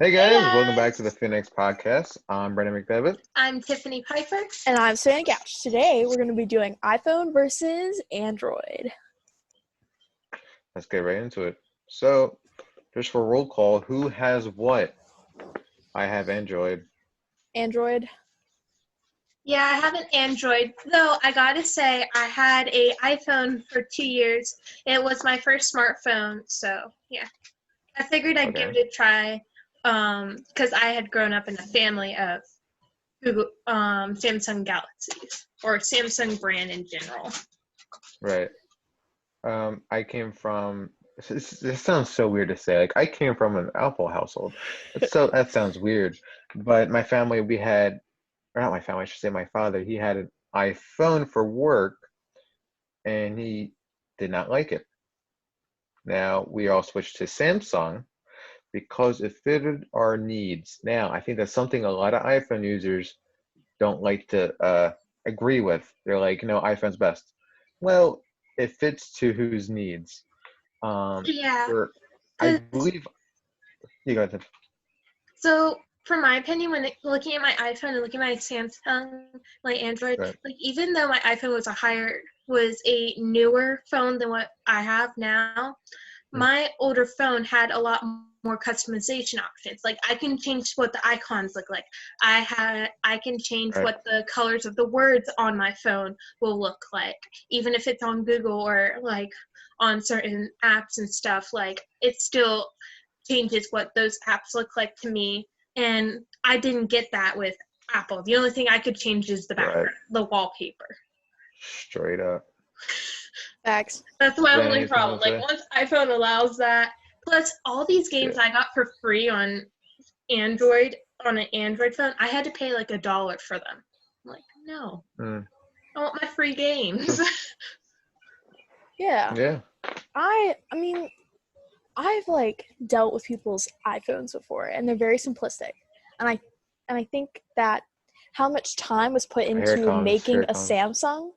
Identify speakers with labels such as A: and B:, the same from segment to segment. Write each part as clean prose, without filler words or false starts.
A: Hey
B: Hey
A: guys, welcome back to the
B: guys,
A: Phoenix Podcast. I'm Brendan McDevitt.
B: I'm Tiffany Piper.
C: And I'm Savannah Gouch. Today we're going to be doing iPhone versus Android.
A: Let's get right into it. So, just for roll call, who has what? I have Android.
C: Android.
B: Yeah, I have an Android, though I gotta say I had a iPhone for 2 years. It was my first smartphone, so yeah. I figured I'd give
A: Okay,
B: it a try, because I had grown up in a family of Google, Samsung Galaxies, or Samsung brand in general.
A: right. I came from. This sounds so weird to say. Like I came from an Apple household. That sounds weird. But my family, we had, or not my family, I should say my father. He had an iPhone for work, and he did not like it. Now we all switched to Samsung because it fitted our needs. Now, I think that's something a lot of iPhone users don't like to agree with. They're like, iPhone's best. Well, it fits to whose needs.
B: Yeah,
A: For I
B: 'cause
A: believe you got to.
B: So, for my opinion, looking at my iPhone and looking at my Samsung, my Android,
A: Right.
B: like even though my iPhone was a newer phone than what I have now,
A: Mm.
B: my older phone had a lot more customization options. Like I can change what the icons look like. I can change
A: Right.
B: what the colors of the words on my phone will look like, even if it's on Google or like on certain apps and stuff. Like it still changes what those apps look like to me. And I didn't get that with Apple. The only thing I could change is the
A: Right.
B: background, the wallpaper.
A: Straight up.
C: Facts.
B: That's my
A: Then
B: only
A: anything
B: problem.
A: to
B: Like
A: say?
B: once iPhone allows that, plus all these games
A: Yeah.
B: I got for free Android on an Android phone, I had to pay like $1 for them. I'm like, no,
A: Mm.
B: I want my free games.
C: Yeah.
A: Yeah.
C: I mean, I've dealt with people's iPhones before and they're very simplistic. And I think that how much time was put
A: Here it
C: into
A: comes. Here
C: making
A: it
C: a
A: comes.
C: Samsung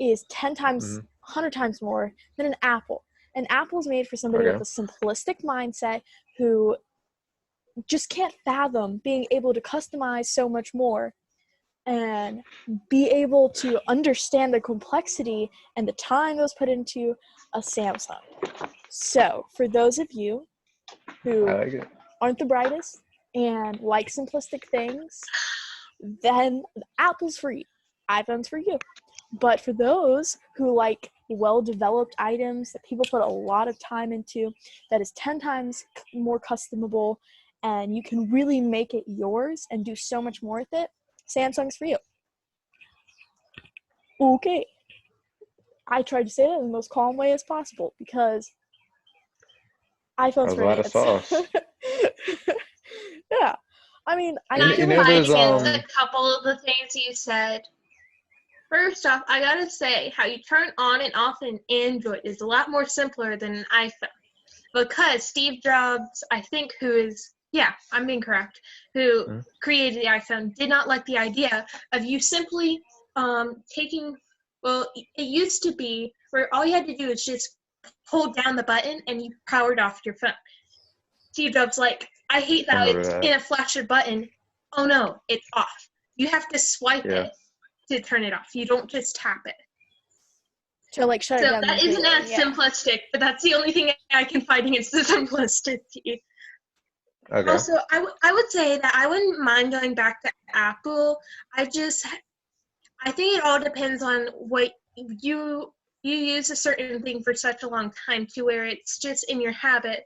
C: is 10 times,
A: Hmm.
C: 100 times more than an Apple. And Apple's made for somebody with
A: Okay.
C: a simplistic mindset who just can't fathom being able to customize so much more and be able to understand the complexity and the time that was put into a Samsung. So, for those of you
A: I
C: who
A: like it.
C: aren't the brightest and like simplistic things, then Apple's for you, iPhone's for you. But for those who like well-developed items that people put a lot of time into, that is 10 times more customable, and you can really make it yours and do so much more with it, Samsung's for you. Okay. I tried to say that in the most calm way as possible because
A: That
C: iPhone's
A: was a
C: for
A: lot of
C: idiots.
A: sauce.
C: Yeah. I mean, I
B: Can I
A: You
C: usually
A: know,
B: fight
A: there's
B: against a couple of the things you said? First off, I gotta say, how you turn on and off an Android is a lot more simpler than an iPhone. Because Steve Jobs, I think, I'm being correct, who
A: Mm.
B: created the iPhone, did not like the idea of you simply taking, well, it used to be where all you had to do is just hold down the button and you powered off your phone. Steve Jobs, like, I hate
A: I
B: that
A: remember
B: it's
A: that.
B: in a flash of button. Oh no, it's off. You have to swipe
A: Yeah.
B: it to turn it off. You don't just tap it.
C: to shut it
B: So
C: down
B: that isn't
C: completely.
B: as
C: Yeah.
B: simplistic, but that's the only thing I can fight against the simplicity.
A: Okay.
B: Also, I would say that I wouldn't mind going back to Apple. I think it all depends on what you use a certain thing for such a long time to where it's just in your habit.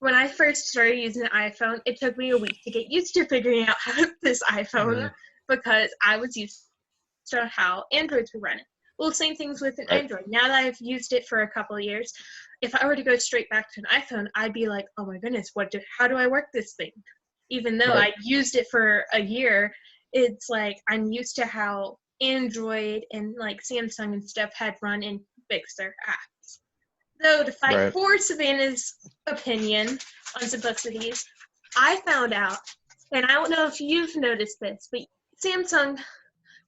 B: When I first started using the iPhone, it took me a week to get used to figuring out how this iPhone
A: Mm.
B: because I was used to how Androids were running. Well, same things with an
A: Right.
B: Android. Now that I've used it for a couple of years, if I were to go straight back to an iPhone, I'd be like, oh my goodness, how do I work this thing? Even though
A: Right.
B: I used it for a year, it's like I'm used to how Android and like Samsung and stuff had run and fixed their apps. Though to fight
A: Right.
B: for Savannah's opinion on simplicities, I found out, and I don't know if you've noticed this, but Samsung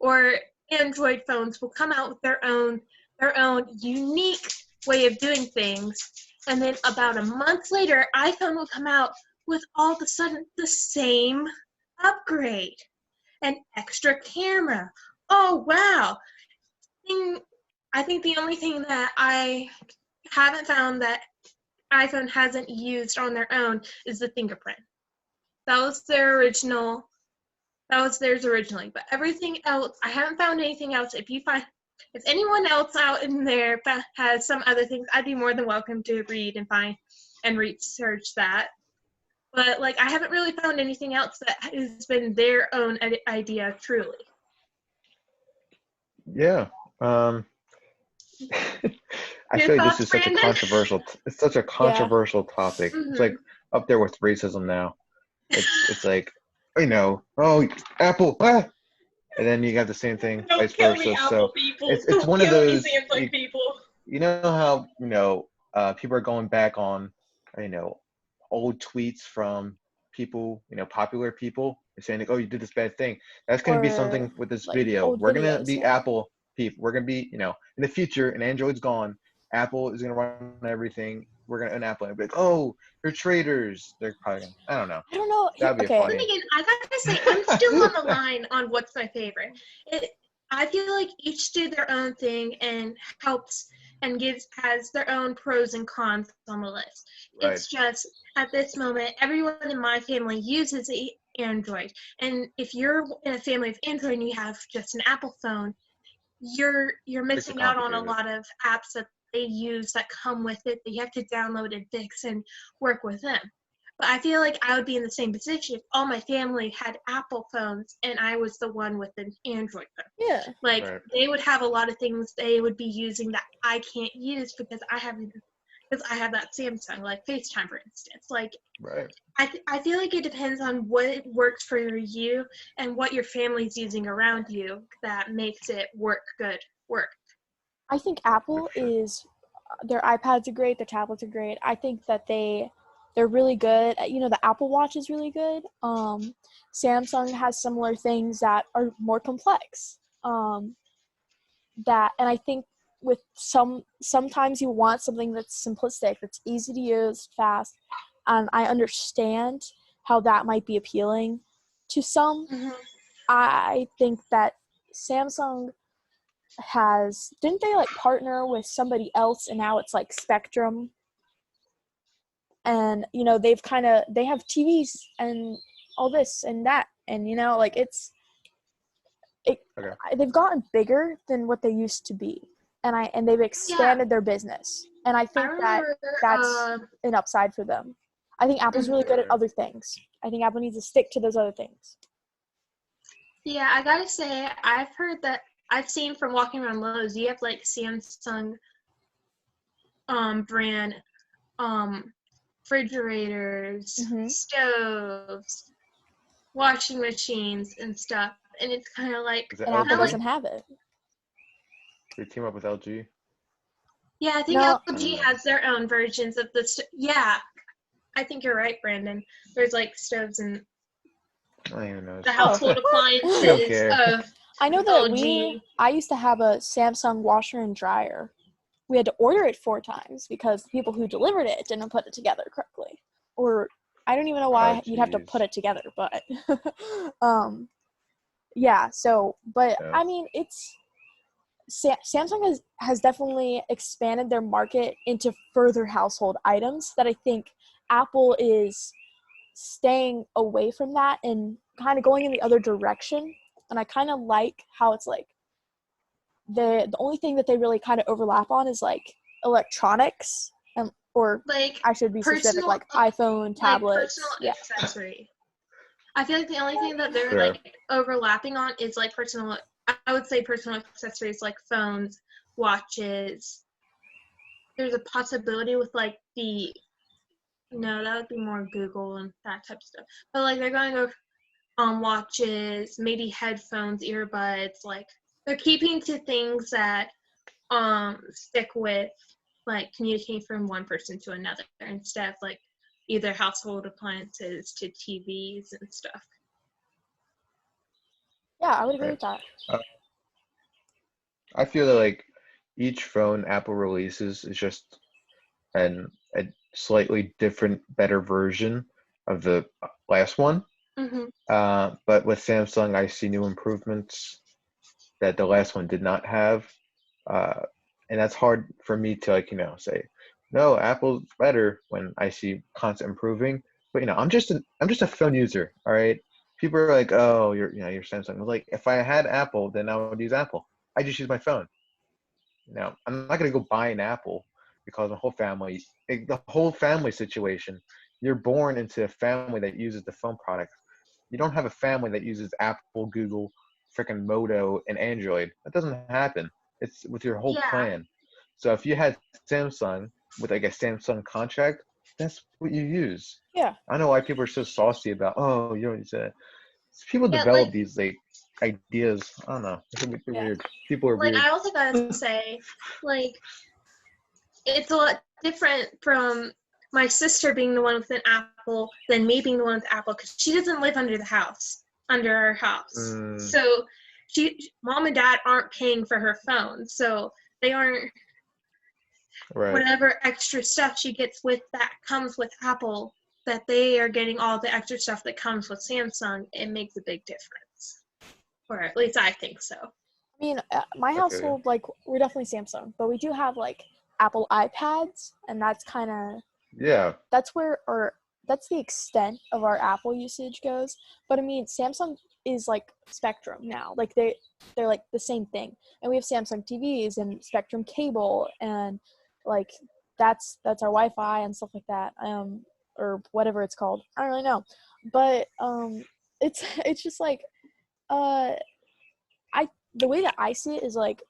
B: or Android phones will come out with their own unique way of doing things, and then about a month later, iPhone will come out with all of a sudden the same upgrade, an extra camera. Oh wow! I think the only thing that I haven't found that iPhone hasn't used on their own is the fingerprint. That was their original. That was theirs originally. But everything else, I haven't found anything else. If anyone else out in there that has some other things, I'd be more than welcome to read and find and research that. But like, I haven't really found anything else that has been their own idea, truly.
A: Yeah. I
B: Your
A: feel like this
B: thoughts,
A: is such a
B: Brandon?
A: controversial. It's such a
C: Yeah.
A: controversial topic. It's
B: Mhm.
A: like up there with racism now. It's like, oh, Apple, and then you got the same thing, vice versa. So
B: people.
A: it's one of those.
B: People.
A: You know how people are going back on you know old tweets from people, popular people, and saying like, oh, you did this bad thing. That's going to be
C: Or
A: something with this
C: like
A: video.
C: old
A: We're going to
C: videos,
A: be
C: yeah.
A: Apple people. We're going to be, in the future, and Android's gone. Apple is going to run everything. We're going to own Apple. And be like, oh, you're traitors. They're probably gonna, I don't know.
C: I don't know.
A: That'd be
C: Okay.
B: Then
A: funny.
B: again, I gotta say, I'm still on the line on what's my favorite. I feel like each do their own thing and helps and has their own pros and cons on the list.
A: Right.
B: It's just at this moment, everyone in my family uses Android, and if you're in a family of Android and you have just an Apple phone, you're
A: Makes it
B: missing out on a
A: complicated.
B: lot of apps that they use that come with it that you have to download and fix and work with them. But I feel like I would be in the same position if all my family had Apple phones and I was the one with an Android phone.
C: Yeah.
B: Like,
A: Right.
B: they would have a lot of things they would be using that I can't use because I have that Samsung, like FaceTime, for instance. Like,
A: Right.
B: I feel like it depends on what works for you and what your family's using around you that makes it work.
C: I think Apple
A: For sure.
C: is their iPads are great, their tablets are great. I think that they're really good. The Apple Watch is really good. Samsung has similar things that are more complex. And I think with sometimes you want something that's simplistic, that's easy to use, fast, and I understand how that might be appealing to some.
B: Mm-hmm.
C: I think that Samsung didn't they like partner with somebody else and now it's like Spectrum, and they have TVs and all this and that, and like
A: Okay.
C: they've gotten bigger than what they used to be, and they've expanded their business, and I
B: I
C: think that
B: remember,
C: that's an upside for them. I think Apple's really good at
A: Right.
C: other things. I think Apple needs to stick to those other things.
B: yeah, I gotta say, I've seen from walking around Lowe's, you have like Samsung brand refrigerators,
C: Mhm.
B: stoves, washing machines, and stuff. And it's kind of like,
A: Is it
C: And Apple
A: LG?
C: doesn't have it.
A: They team up with LG.
B: yeah, I think
C: No.
B: LG has their own versions of yeah, I think you're right, Brandon. There's like stoves and
A: I don't even know.
B: the household
A: I
B: appliances
A: don't care.
B: of
C: I know that
B: LG.
C: I used to have a Samsung washer and dryer. We had to order it 4 times because the people who delivered it didn't put it together correctly. Or I don't even know why you'd have to put
A: Jeez.
C: it together, but yeah, so but
A: Yeah.
C: I mean it's Samsung has definitely expanded their market into further household items that I think Apple is staying away from that and kind of going in the other direction. And I kind of like how it's like the only thing that they really kind of overlap on is like electronics, or
B: Like
C: I should be specific,
B: personal,
C: like iPhone, tablets.
B: personal
C: Yeah.
B: accessory. I feel like the only thing that they're
A: Sure.
B: like overlapping on is like personal. I would say personal accessories like phones, watches. There's a possibility with like no, that would be more Google and that type of stuff. But like they're going over watches, maybe headphones, earbuds. Like they're keeping to things that stick with like communicating from one person to another instead of like either household appliances to TVs and stuff.
C: Yeah, I would agree
A: Right.
C: with that.
A: I feel that like each phone Apple releases is just a slightly different, better version of the last one.
B: Hmm.
A: But with Samsung, I see new improvements that the last one did not have. Uh, and that's hard for me to like, say, no, Apple's better when I see constant improving. But I'm just a phone user, all right? People are like, oh, you're Samsung. I'm like, if I had Apple, then I would use Apple. I just use my phone. I'm not gonna go buy an Apple because the whole family situation. You're born into a family that uses the phone product. You don't have a family that uses Apple, Google, freaking Moto, and Android. That doesn't happen. It's with your whole
B: Yeah.
A: plan. So if you had Samsung with like a Samsung contract, that's what you use.
C: Yeah.
A: I know why people are so saucy about, oh, you don't use that. People
B: Yeah,
A: develop these like ideas. I don't know. It's
C: Yeah.
A: weird. People are
B: like
A: weird.
B: I also gotta say, like, it's a lot different from my sister being the one with an Apple than me being the one with Apple, because she doesn't live under our house.
A: Mm,
B: So mom and dad aren't paying for her phone, so they aren't.
A: right.
B: Whatever extra stuff she gets with that comes with Apple, that they are getting all the extra stuff that comes with Samsung. It makes a big difference, or at least I think so.
C: I mean, my
A: Okay.
C: household, like, we're definitely Samsung, but we do have like Apple iPads, and that's kind of
A: Yeah.
C: that's the extent of our Apple usage goes. But I mean, Samsung is like Spectrum now. Like they're like the same thing. And we have Samsung TVs and Spectrum cable, and like that's our Wi-Fi and stuff like that. Or whatever it's called. I don't really know. But it's just like the way that I see it is like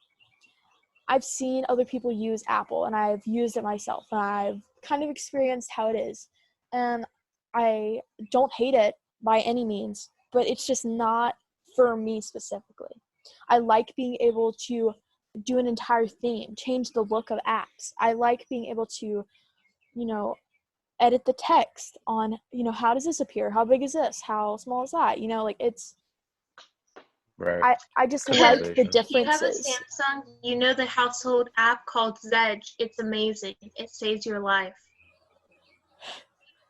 C: I've seen other people use Apple, and I've used it myself, and I've kind of experienced how it is. And I don't hate it by any means, but it's just not for me specifically. I like being able to do an entire theme, change the look of apps. I like being able to, edit the text on, how does this appear? How big is this? How small is that? Like it's,
A: Right.
C: I just like the
A: Customization.
B: If you have a
C: differences.
B: Samsung, you know the household app called Zedge. It's amazing. It saves your life.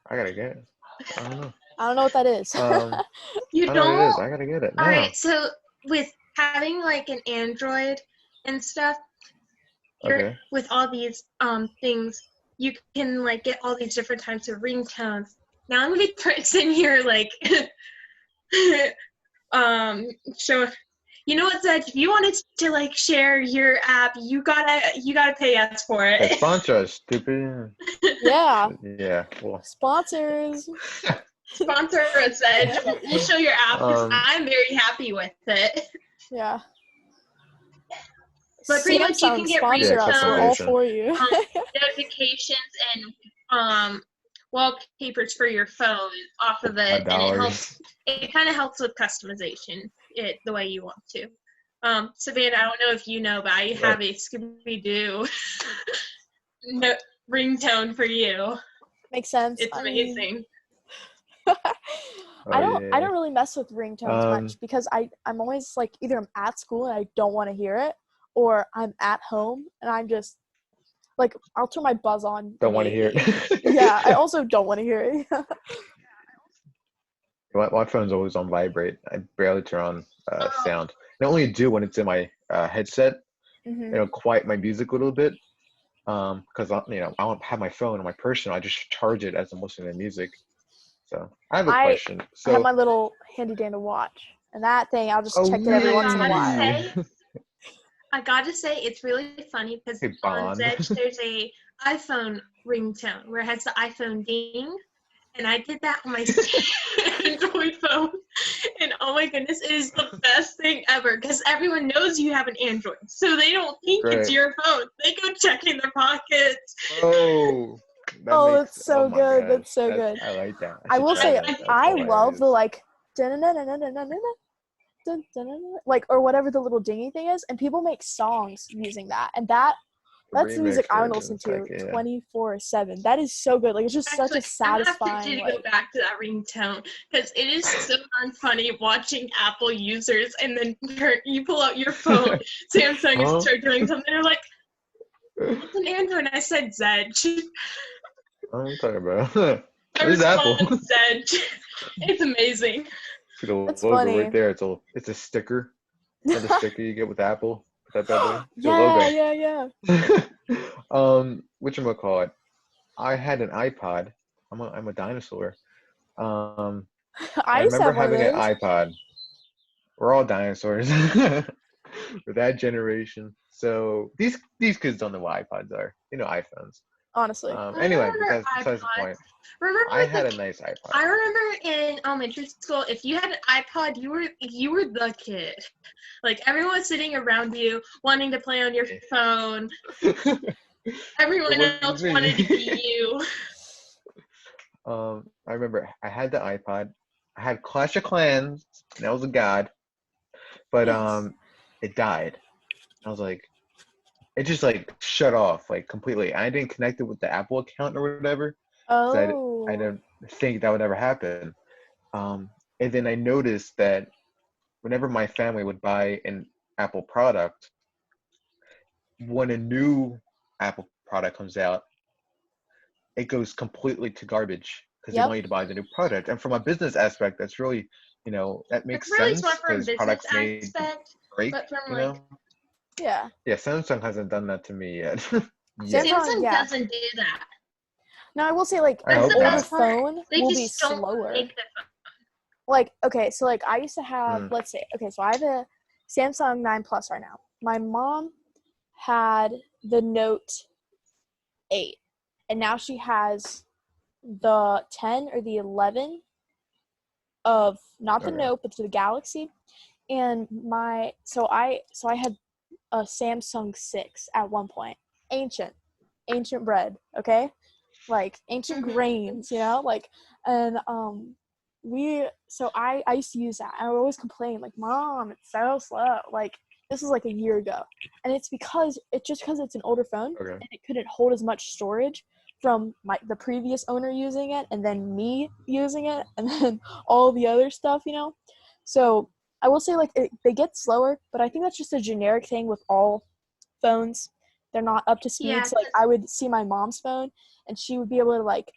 A: I gotta get it. I don't know.
C: I don't know what that is.
B: You
A: I know what it is.
B: don't?
A: I gotta get it now.
B: All right, so with having like an Android and stuff,
A: Okay.
B: with all these things, you can like get all these different types of ringtones. Now I'm gonna send here like so you know what, Zed? If you wanted to like share your app, you gotta pay us for
A: Hey,
B: it.
A: sponsor us, stupid.
C: Yeah.
A: Yeah. Well.
C: Sponsors.
B: Sponsor us, Zed. We'll show your app because I'm very happy with it.
C: Yeah.
B: But pretty much you
C: Samsung
B: can get
C: sponsor us. We're all
A: customization.
C: for you.
B: notifications and wallpapers for your phone off of it, and it helps. It kind of helps with customization the way you want to. Savannah, I don't know if you know, but I have a Scooby-Doo ringtone for you.
C: Makes sense.
B: It's amazing.
C: I don't really mess with ringtones much because I'm always like either I'm at school and I don't want to hear it, or I'm at home and I'm just like I'll turn my buzz on.
A: Don't want to hear it.
C: Yeah, I also don't want to hear it.
A: My phone's always on vibrate. I barely turn on sound. I only do when it's in my headset.
C: Mm-hmm.
A: It'll quiet my music a little bit. Because I don't have my phone on my person. I just charge it as I'm listening to music. So I have a question. So
C: I have my little handy dandy watch, and that thing I'll just check it every once in a while.
B: I gotta say, it's really funny because on Zedge there's a iPhone ringtone where it has the iPhone ding, and I did that on my Android phone, and oh my goodness, it is the best thing ever because everyone knows you have an Android, so they don't think it's your phone. They go check in their pockets.
A: Oh.
C: That's so good. That's so good.
A: I like that.
C: I will say, I love the like, like, or whatever the little dingy thing is, and people make songs using that, and that's the music I want to listen to 24/7. That is so good. Like, it's just such a satisfying.
B: I'm gonna have to go back to that ringtone because it is so funny watching Apple users, and then you pull out your phone, Samsung, and start doing something. They're like, "What's an Android?" And I said Zedge.
A: What are you talking about?
B: I
A: What is Apple?
B: responded said, it's amazing.
A: See the
C: That's
A: logo
C: funny.
A: right there. It's a sticker. You know the sticker you get with Apple? Put that bad boy. It's your
C: Yeah.
A: logo. Whatchamacallit? I had an iPod. I'm a dinosaur. Um, I
C: I used to
A: remember
C: have one of
A: having an
C: those.
A: iPod. We're all dinosaurs. For that generation. So these kids don't know what iPods are. They know iPhones.
C: Honestly.
B: I
A: Anyway,
B: remember
A: besides the
B: iPods.
A: point.
B: Remember
A: I had a nice iPod.
B: I remember in elementary school, if you had an iPod, you were the kid. Like everyone was sitting around you, wanting to play on your phone. Everyone
A: It was
B: else wanted to
A: me.
B: be you.
A: I remember I had the iPod. I had Clash of Clans, and I was a god, but
C: Yes.
A: it died. I was like, it just like shut off like completely. I didn't connect it with the Apple account or whatever, because I
C: Oh.
A: didn't think that would ever happen. And then I noticed that whenever my family would buy an Apple product, when a new Apple product comes out, it goes completely to garbage because they
C: Yep.
A: want you to buy the new product. And from a business aspect, that's really, that
B: It's
A: makes
B: really
A: sense
B: smart from a
A: because
B: business
A: products made to
B: aspect,
A: break,
B: but from
A: you
B: like
A: know?
C: Yeah.
A: Yeah, Samsung hasn't done that to me yet. Yet.
C: Samsung,
B: Samsung
C: yeah.
B: doesn't do that.
C: Now I will say like
A: I
C: an
B: That's
A: hope
B: the
C: older
A: not.
B: best part.
C: phone
B: They
C: will be
B: just don't
C: slower.
B: make the
C: Like, okay, so like I used to have,
A: Mm.
C: let's say, okay, so I have a Samsung 9 Plus right now. My mom had the Note 8, and now she has the 10 or the 11 of not the
A: Okay.
C: Note, but the Galaxy. And so I had a Samsung 6 at one point. Ancient bread, okay? Like ancient grains, like, and I used to use that, and I would always complain like, Mom, it's so slow. Like, this was like a year ago, and it's because it's an older phone,
A: Okay.
C: and it couldn't hold as much storage from the previous owner using it, and then me using it, and then all the other stuff, So I will say like they get slower, but I think that's just a generic thing with all phones. They're not up to speed.
B: Yeah,
C: So like I would see my mom's phone, and she would be able to like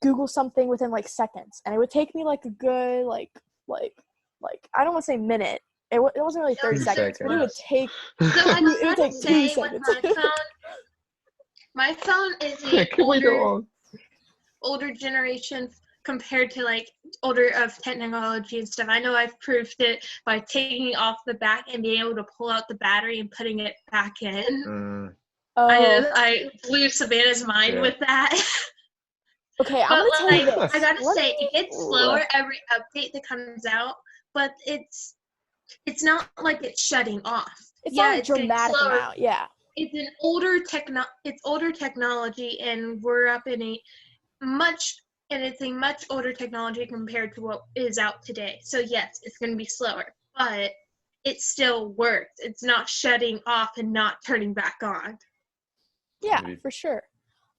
C: Google something within like seconds, and it would take me like a good like I don't want to say minute. It wasn't really 30
A: 2
C: seconds, but it would
A: seconds.
C: take
B: So I
C: it would
B: gotta
C: take 2
B: say with
C: seconds.
B: my phone is
A: I
B: a
A: can't wait that long.
B: older generation compared to like older of technology and stuff. I know I've proved it by taking off the back and being able to pull out the battery and putting it back in.
A: Mm,
B: I blew Savannah's mind
A: yeah.
B: with that.
C: Okay, I'm
B: But
C: gonna tell you
B: like
C: this.
B: I gotta
C: Let
B: say,
C: me-
B: it gets slower every update that comes out, but it's not like it's shutting off.
C: It's
B: Yeah,
C: not a
B: it's getting
C: dramatic
B: slower.
C: amount. Yeah.
B: It's older technology, and we're up in it's a much older technology compared to what is out today. So yes, it's going to be slower, but it still works. It's not shutting off and not turning back on.
C: Yeah,
A: Indeed.
C: for sure.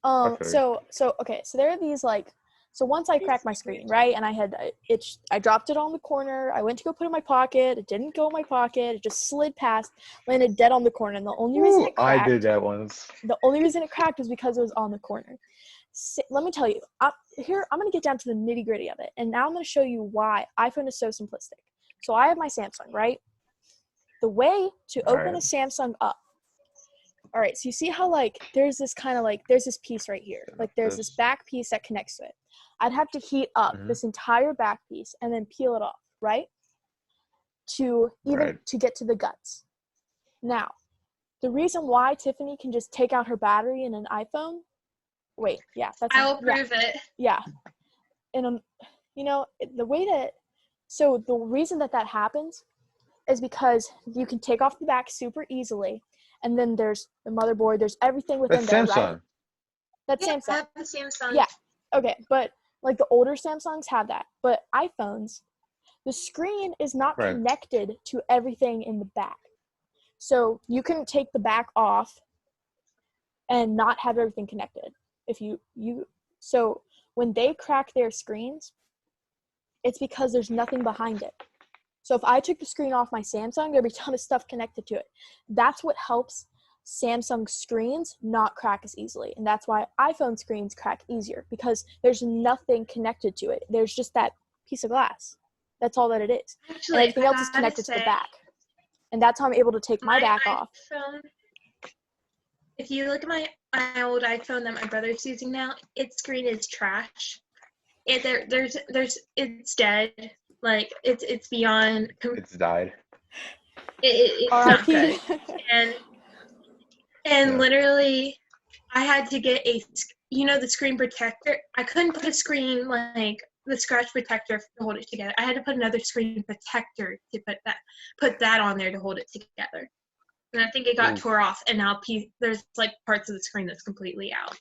A: I feel you.
C: So there are these so once I cracked my screen, right, and I dropped it on the corner. I went to go put it in my pocket. It didn't go in my pocket. It just slid past, landed dead on the corner. And the only reason it
A: I
C: cracked,
A: did that once.
C: was because it was on the corner. Let me tell you, I'm going to get down to the nitty gritty of it, and now I'm going to show you why iPhone is so simplistic. So I have my Samsung, right? The way to
A: All
C: open
A: right.
C: a Samsung up. All right, so you see how there's this kind of there's this piece right here. Like there's this back piece that connects to it. I'd have to heat up this entire back piece and then peel it off, right? To get to the guts. Now, the reason why Tiffany can just take out her battery in an iPhone. Wait, yeah,
B: I will prove it.
C: Yeah. And the reason that happens is because you can take off the back super easily, and then there's the motherboard, there's everything within
A: That's
C: there,
A: Samsung.
C: right? That's
B: Yeah,
C: Samsung.
B: I have the Samsung.
C: Yeah. Okay, but the older Samsungs have that, but iPhones, the screen is not
A: Right.
C: connected to everything in the back. So you can take the back off and not have everything connected. So when they crack their screens, it's because there's nothing behind it. So if I took the screen off my Samsung, there'd be a ton of stuff connected to it. That's what helps Samsung screens not crack as easily. And that's why iPhone screens crack easier, because there's nothing connected to it. There's just that piece of glass. That's all that it is.
B: Actually,
C: And everything
B: I
C: else is
B: gotta
C: connected to the
B: say,
C: back. And that's how I'm able to take my back off.
B: iPhone, if you look at my old iPhone that my brother's using now, its screen is trash. It's dead. Like it's beyond.
A: It's died.
B: It's not good.
C: RIP.
B: And
A: Yeah.
B: literally, I had to get the screen protector. I couldn't put a screen like the scratch protector to hold it together. I had to put another screen protector to put that on there to hold it together. And I think it got
A: Ooh.
B: tore off, and now there's like parts of the screen that's completely out.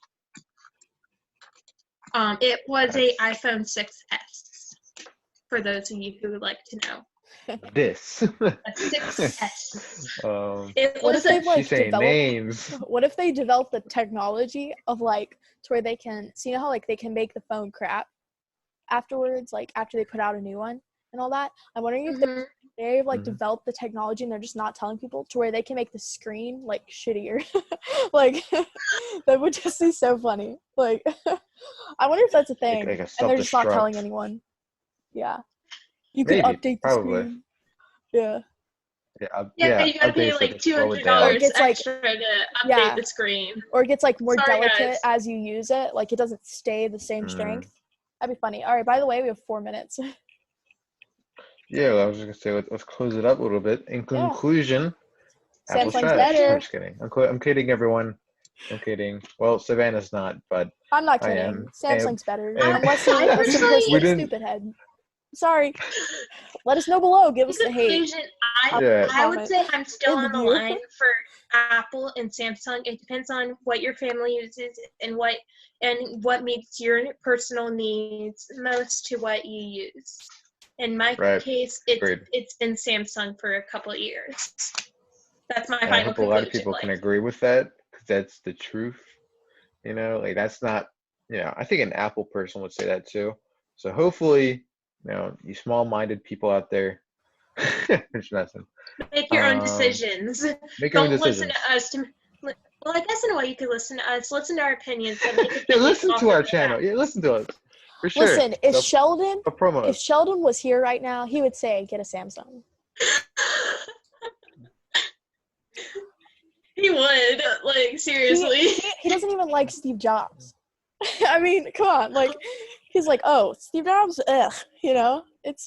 B: It was a iPhone 6S, for those of you who would like to know.
A: This.
B: A 6S. It
C: What
B: was
C: if they like
A: She's saying
C: develop?
A: names.
C: What if they develop the technology of like to where they can see, how like they can make the phone crap afterwards, like after they put out a new one and all that. I'm wondering if they've like developed the technology and they're just not telling people, to where they can make the screen like shittier. Like that would just be so funny. Like I wonder if that's a thing,
A: Like a
C: and they're just not telling
A: self-destruct.
C: anyone. Yeah, you can
A: Maybe,
C: update the
A: probably.
C: screen. Yeah.
B: Yeah, you gotta pay
A: updates so
B: like
A: they slow it
B: $200
A: down.
C: Or it gets, like-
B: extra to update
C: Yeah.
B: the screen.
C: Or it gets like more
B: Sorry,
C: delicate
B: guys.
C: as you use it. Like it doesn't stay the same strength. That'd be funny. All right. By the way, we have 4 minutes.
A: Yeah, well, I was just gonna say let's close it up a little bit. In
C: Yeah.
A: conclusion, Apple's
C: Samsung's
A: trash.
C: better.
A: I'm just kidding. I'm kidding, everyone. I'm kidding. Well, Savannah's not, but
C: I'm not
A: I
C: kidding.
A: am.
C: Samsung's better.
A: and-
C: Unless you're
B: I
C: a
B: personally-
A: We
C: simplistic
A: didn't-
C: stupid head. Sorry. Let us know below. Give
B: In
C: us the hate.
B: conclusion,
A: Yeah.
B: I would say I'm still
C: In
B: on the
C: the view.
B: line for Apple and Samsung. It depends on what your family uses and what meets your personal needs most to what you use. In my
A: Right.
B: case,
A: Agreed.
B: it's been Samsung for a couple of years. That's my
A: And I
B: final
A: hope a
B: conclusion.
A: lot of people can agree with that, because that's the truth. You know, like that's not. I think an Apple person would say that too. So hopefully, you small-minded people out there, just messing.
B: Make your own decisions.
A: Make your own
B: Don't listen
A: decisions.
B: to us. Well, I guess in a way you could listen to us. Listen to our opinions. And make
A: Yeah,
B: opinions
A: listen
B: off
A: to our
B: of that.
A: channel. Yeah, listen to us. For sure.
C: Listen, if
A: So,
C: Sheldon
A: promo.
C: if Sheldon was here right now, he would say, get a Samsung.
B: He would, like, seriously.
C: He doesn't even like Steve Jobs. I mean, come on. Like, he's like, oh, Steve Jobs? Ugh.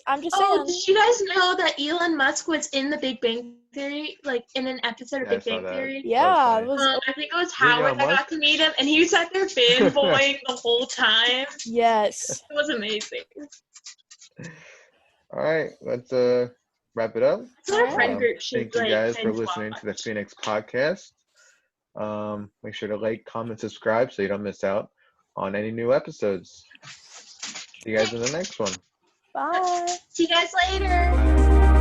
C: I'm just
B: Oh,
C: saying.
B: did you guys know that Elon Musk was in the Big Bang Theory, like in an episode of
A: Yeah, I
B: Big
A: saw
B: Bang
A: that.
B: Theory?
C: Yeah,
A: Okay.
C: it was,
B: I think it was
A: Elon
B: Howard that
A: Musk?
B: got to meet him, and he sat there fanboying the whole time.
C: yes.
B: It was amazing.
A: All right, let's wrap it up.
B: That's what our friend group should
A: Thank you guys for
B: binge
A: listening to the
B: watch.
A: Phoenix podcast. Make sure to like, comment, subscribe so you don't miss out on any new episodes. See you guys in the next one.
C: Bye.
B: See you guys later.